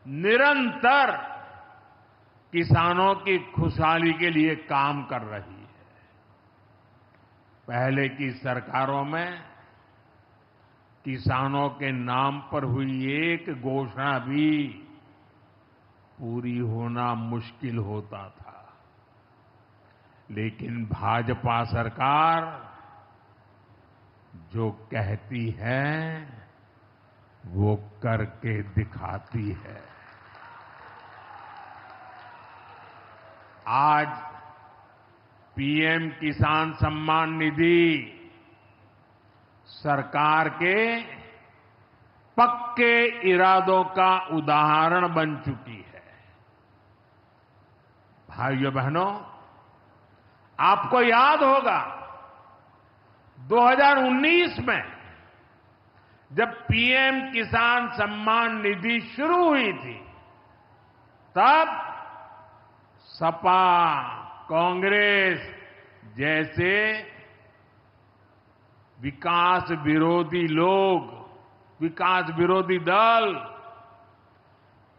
निरंतर किसानों की खुशहाली के लिए काम कर रही है। पहले की सरकारों में किसानों के नाम पर हुई एक घोषणा भी पूरी होना मुश्किल होता था, लेकिन भाजपा सरकार जो कहती है वो करके दिखाती है। आज पीएम किसान सम्मान निधि सरकार के पक्के इरादों का उदाहरण बन चुकी है। भाइयों बहनों, आपको याद होगा 2019 में जब पीएम किसान सम्मान निधि शुरू हुई थी, तब सपा, कांग्रेस जैसे विकास विरोधी लोग, विकास विरोधी दल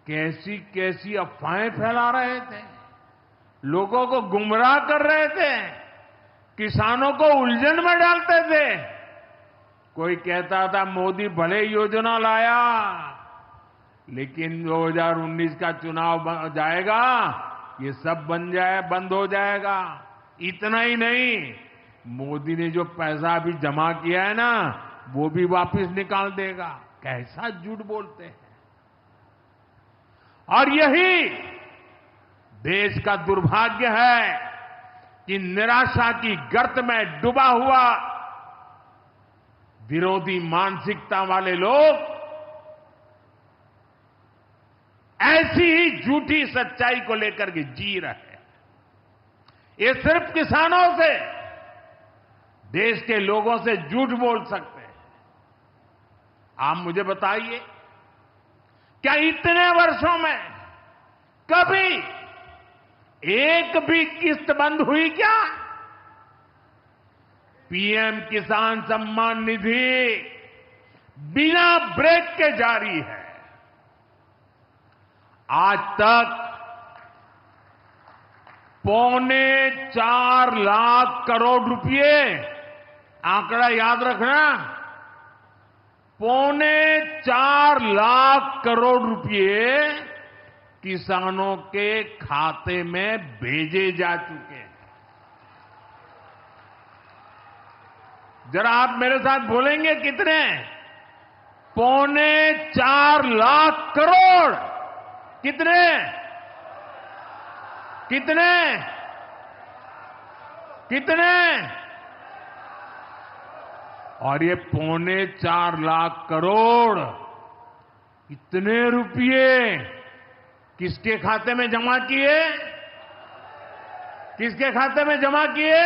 कैसी कैसी अफवाहें फैला रहे थे, लोगों को गुमराह कर रहे थे, किसानों को उलझन में डालते थे। कोई कहता था मोदी भले योजना लाया, लेकिन 2019 का चुनाव जाएगा, ये सब बंद हो जाएगा। इतना ही नहीं, मोदी ने जो पैसा अभी जमा किया है ना, वो भी वापस निकाल देगा। कैसा झूठ बोलते हैं। और यही देश का दुर्भाग्य है कि निराशा की गर्त में डूबा हुआ विरोधी मानसिकता वाले लोग ऐसी ही झूठी सच्चाई को लेकर के जी रहे हैं। ये सिर्फ किसानों से, देश के लोगों से झूठ बोल सकते हैं। आप मुझे बताइए, क्या इतने वर्षों में कभी एक भी किस्त बंद हुई क्या? पीएम किसान सम्मान निधि बिना ब्रेक के जारी है। आज तक 4.25 लाख करोड़ रुपए, आंकड़ा याद रखना, 4.25 लाख करोड़ रुपए किसानों के खाते में भेजे जा चुके हैं। जरा आप मेरे साथ बोलेंगे कितने? 4.25 लाख करोड़। कितने? कितने? कितने? और ये 4.25 लाख करोड़ इतने रुपये किसके खाते में जमा किए? किसके खाते में जमा किए?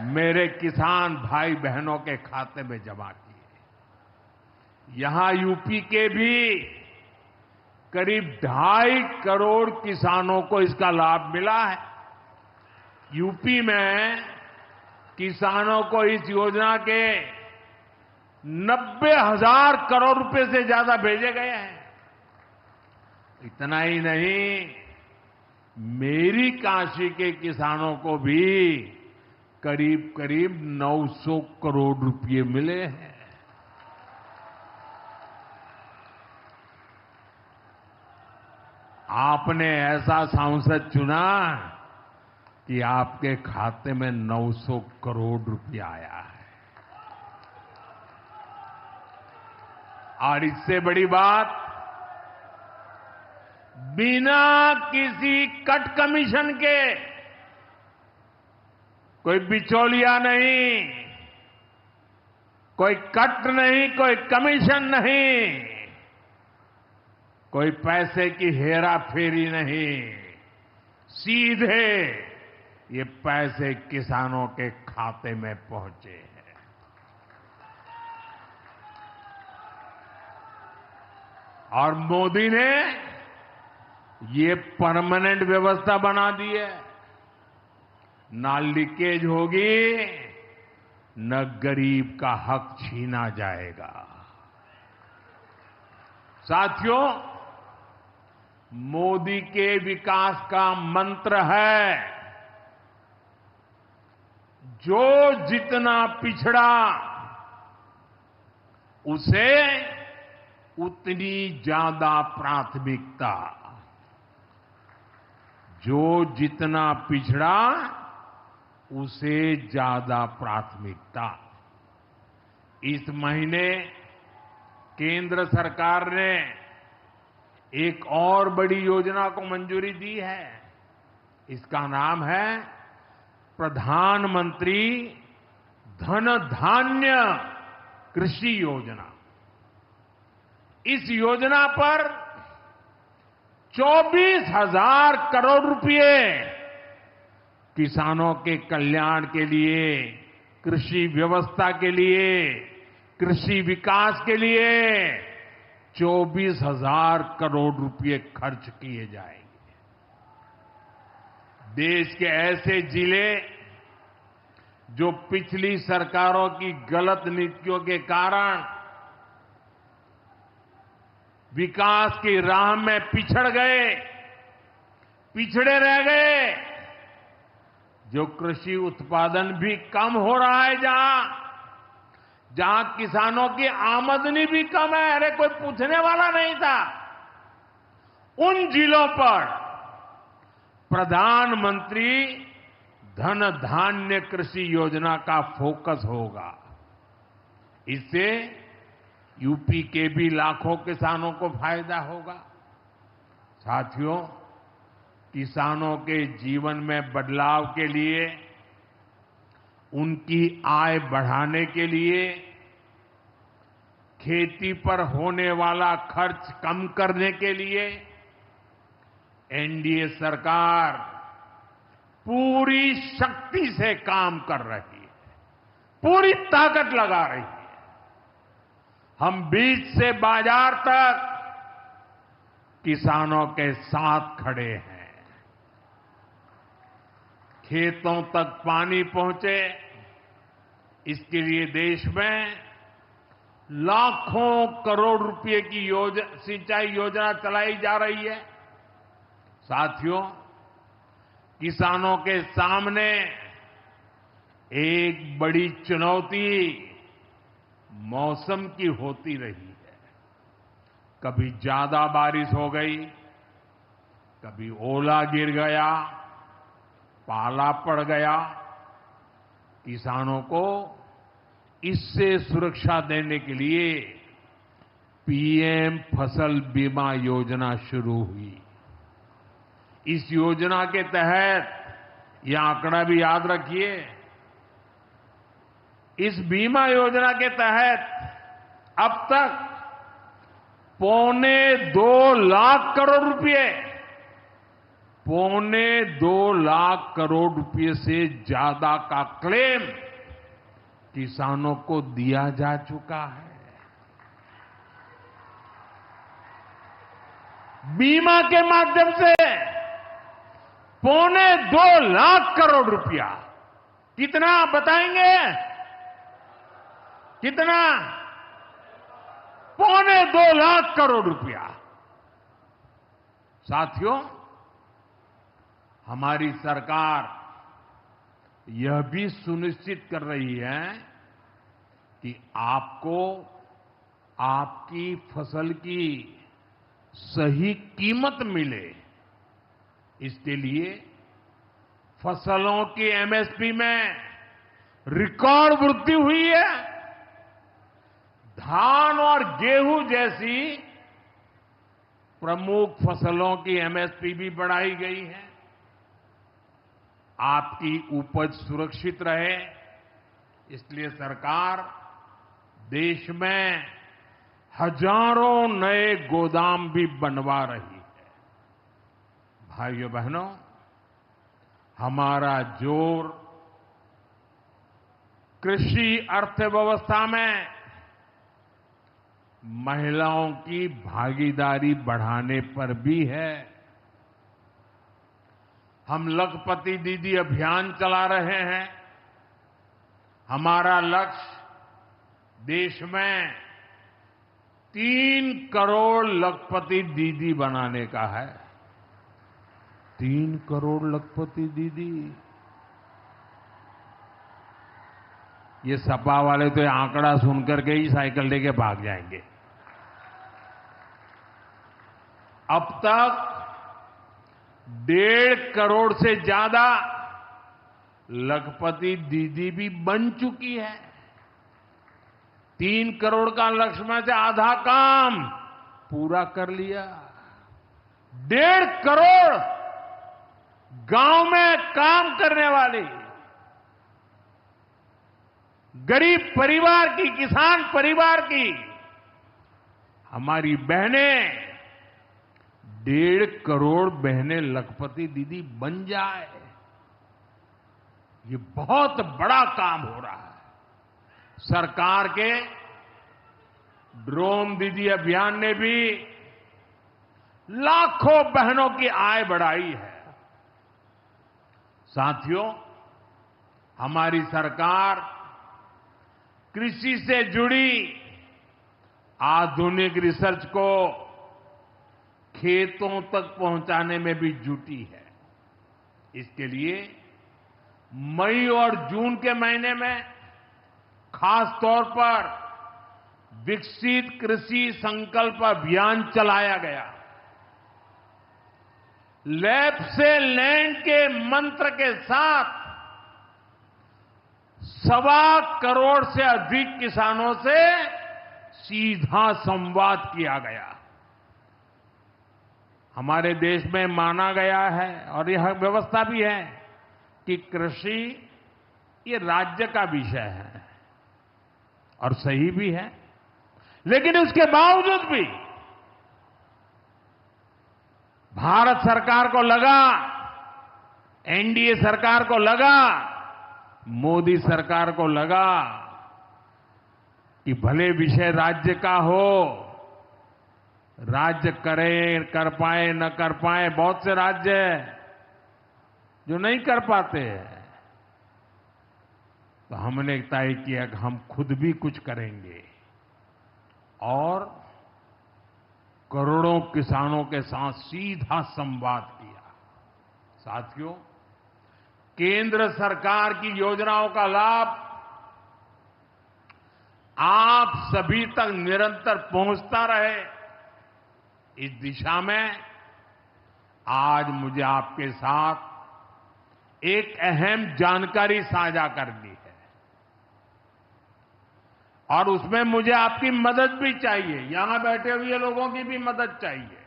मेरे किसान भाई बहनों के खाते में जमा किए। यहां यूपी के भी करीब 2.5 करोड़ किसानों को इसका लाभ मिला है। यूपी में किसानों को इस योजना के 90,000 करोड़ रुपए से ज्यादा भेजे गए हैं। इतना ही नहीं, मेरी काशी के किसानों को भी करीब करीब 900 करोड़ रुपए मिले हैं। आपने ऐसा सांसद चुना कि आपके खाते में 900 करोड़ रुपया आया है। और इससे बड़ी बात, बिना किसी कट कमीशन के, कोई बिचौलिया नहीं, कोई कट नहीं, कोई कमीशन नहीं, कोई पैसे की हेरा फेरी नहीं, सीधे ये पैसे किसानों के खाते में पहुंचे हैं। और मोदी ने ये परमानेंट व्यवस्था बना दी है। ना लीकेज होगी, न गरीब का हक छीना जाएगा। साथियों, मोदी के विकास का मंत्र है। जो जितना पिछड़ा उसे उतनी ज्यादा प्राथमिकता। जो जितना पिछड़ा उसे ज्यादा प्राथमिकता। इस महीने केंद्र सरकार ने एक और बड़ी योजना को मंजूरी दी है। इसका नाम है प्रधानमंत्री धन धान्य कृषि योजना। इस योजना पर 24,000 करोड़ रुपए किसानों के कल्याण के लिए, कृषि व्यवस्था के लिए, कृषि विकास के लिए 24,000 करोड़ रुपए खर्च किए जाएंगे। देश के ऐसे जिले जो पिछली सरकारों की गलत नीतियों के कारण विकास की राह में पिछड़ गए, पिछड़े रह गए, जो कृषि उत्पादन भी कम हो रहा है, जहां किसानों की आमदनी भी कम है, अरे कोई पूछने वाला नहीं था, उन जिलों पर प्रधानमंत्री धन धान्य कृषि योजना का फोकस होगा। इससे यूपी के भी लाखों किसानों को फायदा होगा। साथियों, किसानों के जीवन में बदलाव के लिए, उनकी आय बढ़ाने के लिए, खेती पर होने वाला खर्च कम करने के लिए एनडीए सरकार पूरी शक्ति से काम कर रही है, पूरी ताकत लगा रही है। हम बीज से बाजार तक किसानों के साथ खड़े हैं। खेतों तक पानी पहुंचे, इसके लिए देश में लाखों करोड़ रुपए की सिंचाई योजना चलाई जा रही है। साथियों, किसानों के सामने एक बड़ी चुनौती मौसम की होती रही है। कभी ज्यादा बारिश हो गई, कभी ओला गिर गया, पाला पड़ गया। किसानों को इससे सुरक्षा देने के लिए पीएम फसल बीमा योजना शुरू हुई। इस योजना के तहत यह आंकड़ा भी याद रखिए, इस बीमा योजना के तहत अब तक 2.25 लाख करोड़ रुपए, 2.25 लाख करोड़ रुपए से ज्यादा का क्लेम किसानों को दिया जा चुका है। बीमा के माध्यम से 2.25 लाख करोड़ रुपया, कितना बताएंगे? कितना? 2.25 लाख करोड़ रुपया। साथियों, हमारी सरकार यह भी सुनिश्चित कर रही है कि आपको आपकी फसल की सही कीमत मिले। इसके लिए फसलों की एमएसपी में रिकॉर्ड वृद्धि हुई है। धान और गेहूं जैसी प्रमुख फसलों की एमएसपी भी बढ़ाई गई है। आपकी उपज सुरक्षित रहे, इसलिए सरकार देश में हजारों नए गोदाम भी बनवा रही है। भाइयों बहनों, हमारा जोर कृषि अर्थव्यवस्था में महिलाओं की भागीदारी बढ़ाने पर भी है। हम लखपति दीदी अभियान चला रहे हैं। हमारा लक्ष्य देश में 3 करोड़ लखपति दीदी बनाने का है। 3 करोड़ लखपति दीदी। ये सपा वाले तो ये आंकड़ा सुनकर के ही साइकिल लेके भाग जाएंगे। अब तक 1.5 करोड़ से ज्यादा लखपति दीदी भी बन चुकी है। 3 करोड़ का लक्ष्य में से आधा काम पूरा कर लिया। 1.5 करोड़ गांव में काम करने वाली गरीब परिवार की, किसान परिवार की हमारी बहनें, 1.5 करोड़ बहनें लखपति दीदी बन जाए, ये बहुत बड़ा काम हो रहा है। सरकार के ड्रोन दीदी अभियान ने भी लाखों बहनों की आय बढ़ाई है। साथियों, हमारी सरकार कृषि से जुड़ी आधुनिक रिसर्च को खेतों तक पहुंचाने में भी जुटी है। इसके लिए मई और जून के महीने में खास तौर पर विकसित कृषि संकल्प अभियान चलाया गया। लैब से लैंड के मंत्र के साथ 1.25 करोड़ से अधिक किसानों से सीधा संवाद किया गया। हमारे देश में माना गया है और यह व्यवस्था भी है कि कृषि ये राज्य का विषय है और सही भी है, लेकिन उसके बावजूद भी भारत सरकार को लगा, एनडीए सरकार को लगा, मोदी सरकार को लगा कि भले विषय राज्य का हो, राज्य करे, कर पाए न कर पाए, बहुत से राज्य जो नहीं कर पाते हैं, तो हमने तय किया कि हम खुद भी कुछ करेंगे और करोड़ों किसानों के साथ सीधा संवाद किया। साथियों, केंद्र सरकार की योजनाओं का लाभ आप सभी तक निरंतर पहुंचता रहे, इस दिशा में आज मुझे आपके साथ एक अहम जानकारी साझा करनी है और उसमें मुझे आपकी मदद भी चाहिए। यहां बैठे हुए लोगों की भी मदद चाहिए।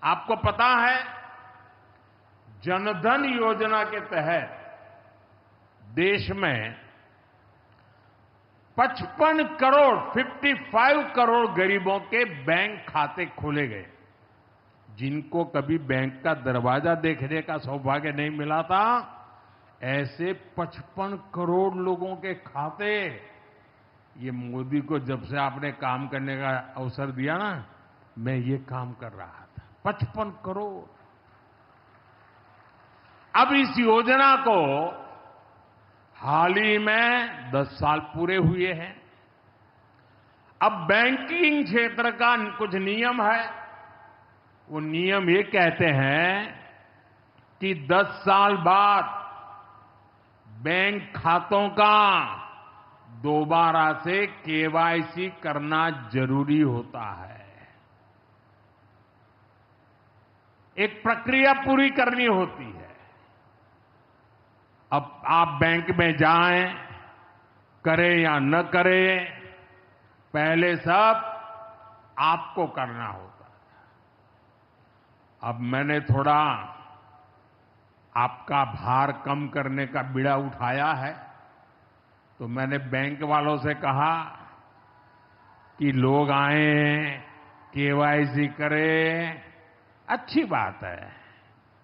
आपको पता है, जनधन योजना के तहत देश में 55 करोड़ गरीबों के बैंक खाते खोले गए। जिनको कभी बैंक का दरवाजा देखने का सौभाग्य नहीं मिला था, ऐसे 55 करोड़ लोगों के खाते, ये मोदी को जब से आपने काम करने का अवसर दिया ना, मैं ये काम कर रहा था। 55 करोड़। अब इस योजना को हाल ही में 10 साल पूरे हुए हैं। अब बैंकिंग क्षेत्र का कुछ नियम है। वो नियम ये कहते हैं कि 10 साल बाद बैंक खातों का दोबारा से केवाईसी करना जरूरी होता है। एक प्रक्रिया पूरी करनी होती है। अब आप बैंक में जाएं, करें या न करें, पहले सब आपको करना होता है। अब मैंने थोड़ा आपका भार कम करने का बीड़ा उठाया है, तो मैंने बैंक वालों से कहा कि लोग आएं, केवाईसी करें, अच्छी बात है।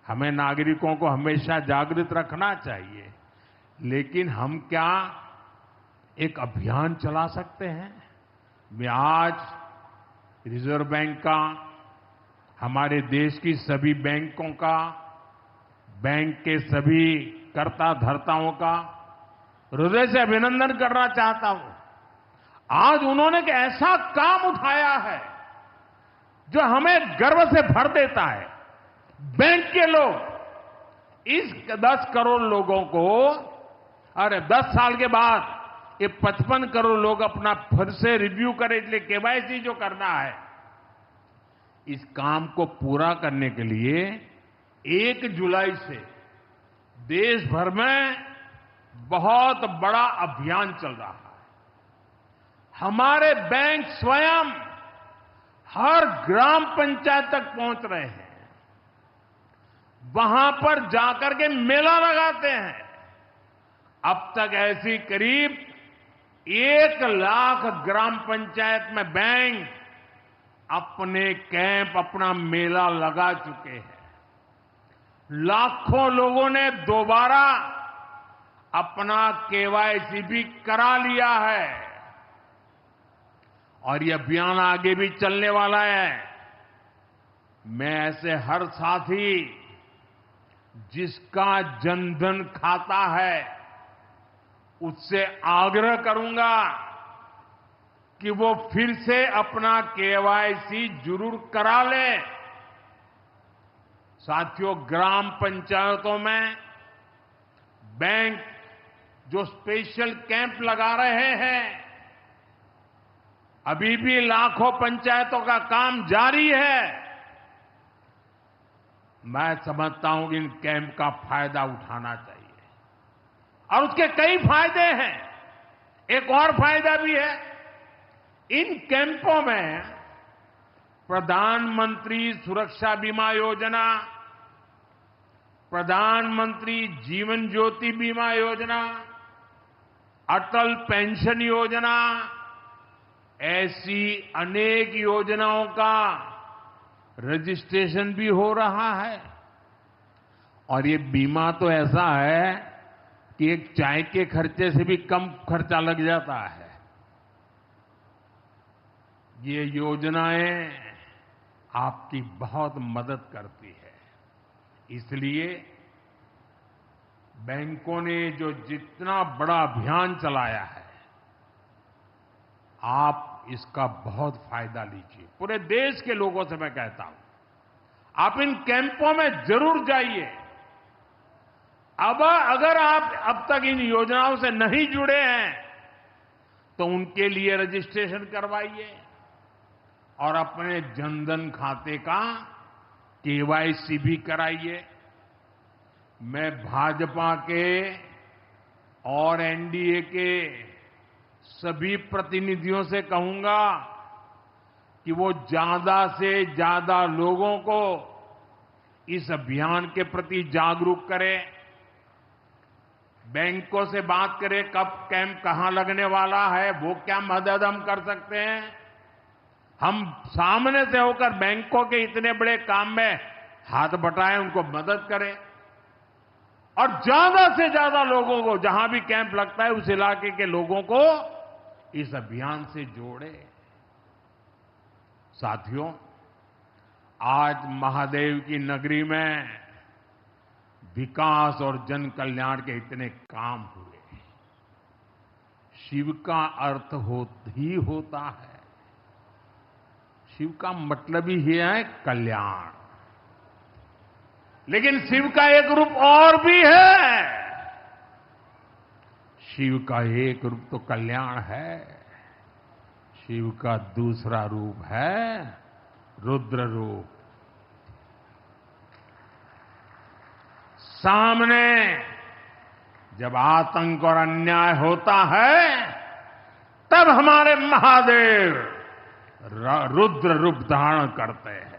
हमें नागरिकों को हमेशा जागृत रखना चाहिए, लेकिन हम क्या एक अभियान चला सकते हैं? मैं आज रिजर्व बैंक का, हमारे देश की सभी बैंकों का, बैंक के सभी कर्ता धर्ताओं का हृदय से अभिनंदन करना चाहता हूं। आज उन्होंने एक ऐसा काम उठाया है जो हमें गर्व से भर देता है। बैंक के लोग इस 10 करोड़ लोगों को, अरे 10 साल के बाद ये 55 करोड़ लोग अपना फिर से रिव्यू करें, इसलिए केवाईसी जो करना है, इस काम को पूरा करने के लिए 1 जुलाई से देश भर में बहुत बड़ा अभियान चल रहा है। हमारे बैंक स्वयं हर ग्राम पंचायत तक पहुंच रहे हैं, वहां पर जाकर के मेला लगाते हैं। अब तक ऐसी करीब 1 लाख ग्राम पंचायत में बैंक अपने कैंप, अपना मेला लगा चुके हैं। लाखों लोगों ने दोबारा अपना केवाईसी भी करा लिया है और ये अभियान आगे भी चलने वाला है। मैं ऐसे हर साथी जिसका जनधन खाता है उससे आग्रह करूंगा कि वो फिर से अपना केवाईसी जरूर करा ले। साथियों, ग्राम पंचायतों में बैंक जो स्पेशल कैंप लगा रहे हैं, अभी भी लाखों पंचायतों का काम जारी है। मैं समझता हूं कि इन कैंप का फायदा उठाना चाहिए और उसके कई फायदे हैं। एक और फायदा भी है, इन कैंपों में प्रधानमंत्री सुरक्षा बीमा योजना, प्रधानमंत्री जीवन ज्योति बीमा योजना, अटल पेंशन योजना, ऐसी अनेक योजनाओं का रजिस्ट्रेशन भी हो रहा है। और ये बीमा तो ऐसा है कि एक चाय के खर्चे से भी कम खर्चा लग जाता है। ये योजनाएं आपकी बहुत मदद करती है। इसलिए बैंकों ने जो जितना बड़ा अभियान चलाया है, आप इसका बहुत फायदा लीजिए। पूरे देश के लोगों से मैं कहता हूं, आप इन कैंपों में जरूर जाइए। अब अगर आप अब तक इन योजनाओं से नहीं जुड़े हैं तो उनके लिए रजिस्ट्रेशन करवाइए और अपने जनधन खाते का केवाईसी भी कराइए। मैं भाजपा के और एनडीए के सभी प्रतिनिधियों से कहूंगा कि वो ज्यादा से ज्यादा लोगों को इस अभियान के प्रति जागरूक करें। बैंकों से बात करें कब कैंप कहां लगने वाला है, वो क्या मदद हम कर सकते हैं। हम सामने से होकर बैंकों के इतने बड़े काम में हाथ बटाएं, उनको मदद करें और ज्यादा से ज्यादा लोगों को, जहां भी कैंप लगता है उस इलाके के लोगों को इस अभियान से जोड़े। साथियों, आज महादेव की नगरी में विकास और जन कल्याण के इतने काम हुए। शिव का अर्थ ही होता है, शिव का मतलब ही है कल्याण। लेकिन शिव का एक रूप और भी है। शिव का एक रूप तो कल्याण है, शिव का दूसरा रूप है रुद्र रूप। सामने जब आतंक और अन्याय होता है तब हमारे महादेव रुद्र रूप धारण करते हैं।